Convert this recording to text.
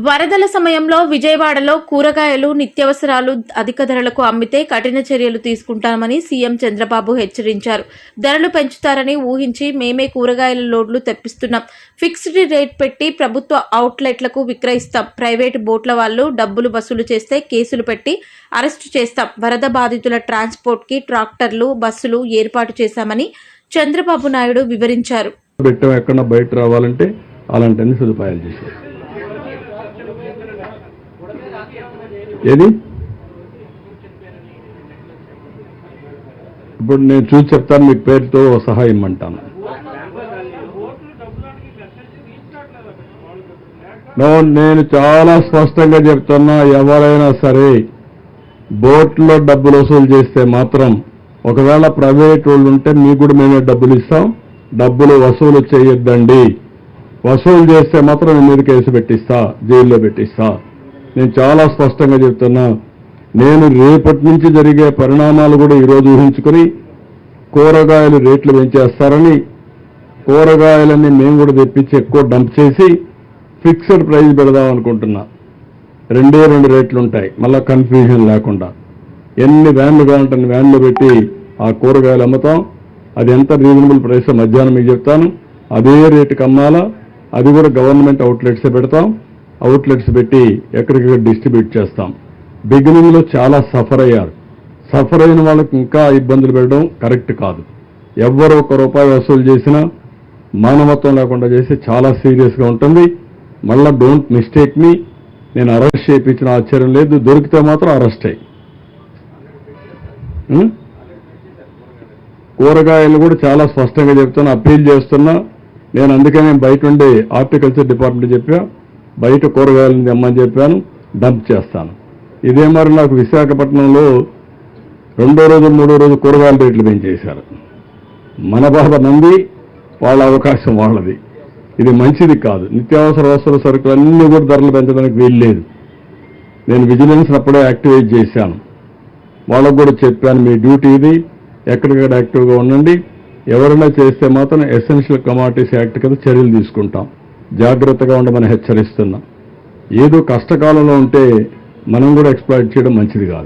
వరదల సమయంలో విజయవాడలో కూరగాయలు నిత్యావసరాలు అధిక ధరలకు అమ్మితే కఠిన చర్యలు తీసుకుంటామని సీఎం చంద్రబాబు హెచ్చరించారు. ధరలు పెంచుతారని ఊహించి మేమే కూరగాయల లోడ్లు తెప్పిస్తున్నాం. ఫిక్స్డ్ రేట్ పెట్టి ప్రభుత్వ అవుట్లెట్లకు విక్రయిస్తాం. ప్రైవేటు బోట్ల వాళ్ళు డబ్బులు వసూలు చేస్తే కేసులు పెట్టి అరెస్టు చేస్తాం. వరద బాధితుల ట్రాన్స్పోర్ట్కి ట్రాక్టర్లు, బస్సులు ఏర్పాటు చేశామని చంద్రబాబు నాయుడు వివరించారు. బయట రావాలంటే అలాంటి సదుపాయాలు చేశారు. ఏది ఇప్పుడు నేను చూసి చెప్తాను, మీకు పేరుతో సహాయం అంటాను. నేను చాలా స్పష్టంగా చెప్తున్నా, ఎవరైనా సరే బోట్లో డబ్బులు వసూలు చేస్తే మాత్రం, ఒకవేళ ప్రైవేట్ వాళ్ళు ఉంటే మీకు కూడా మేమే డబ్బులు ఇస్తాం. డబ్బులు వసూలు చేయొద్దండి. వసూలు చేస్తే మాత్రం నేను మీద కేసు పెట్టిస్తా, జైల్లో పెట్టిస్తా. నేను చాలా స్పష్టంగా చెప్తున్నా. నేను రేపటి నుంచి జరిగే పరిణామాలు కూడా ఈరోజు ఊహించుకుని కూరగాయలు రేట్లు పెంచేస్తారని, కూరగాయలన్నీ మేము కూడా తెప్పించి ఎక్కువ డంప్ చేసి ఫిక్స్డ్ ప్రైస్ పెడదాం అనుకుంటున్నా. రెండే రేట్లు ఉంటాయి, మళ్ళీ కన్ఫ్యూజన్ లేకుండా. ఎన్ని వ్యాన్లు కావాలంటే వ్యాన్లు పెట్టి ఆ కూరగాయలు అమ్ముతాం. అది ఎంత రీజనబుల్ ప్రైస్ మధ్యాహ్నం మీకు చెప్తాను. అదే రేటుకి అమ్మాలా. అది కూడా గవర్నమెంట్ అవుట్లెట్సే పెడతాం. అవుట్లెట్స్ పెట్టి ఎక్కడికక్కడ డిస్ట్రిబ్యూట్ చేస్తాం. బిగినింగ్లో చాలా సఫర్ అయ్యారు. సఫర్ అయిన వాళ్ళకి ఇంకా ఇబ్బందులు పెట్టడం కరెక్ట్ కాదు. ఎవరు ₹1 వసూలు చేసినా మానవత్వం లేకుండా చేసి చాలా సీరియస్గా ఉంటుంది. మళ్ళా డోంట్ మిస్టేక్ మీ, నేను అరెస్ట్ చేయించిన ఆశ్చర్యం లేదు. దొరికితే మాత్రం అరెస్ట్ అయ్యి. కూరగాయలు కూడా చాలా స్పష్టంగా చెప్తున్నా, అప్పీల్ చేస్తున్నా. నేను అందుకనే బయట ఉండే హార్టికల్చర్ డిపార్ట్మెంట్ చెప్పా, బయట కూరగాయలను తెమ్మని చెప్పాను, డంప్ చేస్తాను. ఇదే మరి నాకు విశాఖపట్నంలో 2వ రోజు 3వ రోజు కూరగాయల రేట్లు పెంచేశారు. మన బాధ నంది, వాళ్ళ అవకాశం వాళ్ళది. ఇది మంచిది కాదు. నిత్యావసర వస్తువుల సరుకులు అన్నీ కూడా ధరలు పెంచడానికి వీల్లేదు. నేను విజిలెన్స్ అప్పుడే యాక్టివేట్ చేశాను. వాళ్ళకు కూడా చెప్పాను, మీ డ్యూటీ ఇది, ఎక్కడికక్కడ యాక్టివ్గా ఉండండి. ఎవరైనా చేస్తే మాత్రం ఎసెన్షియల్ కమాడిటీస్ యాక్ట్ కింద చర్యలు తీసుకుంటాం. జాగ్రత్తగా ఉండమని హెచ్చరిస్తున్నా. ఏదో కష్టకాలంలో ఉంటే మనం కూడా ఎక్స్‌ప్లాయిట్ చేయడం మంచిది కాదు.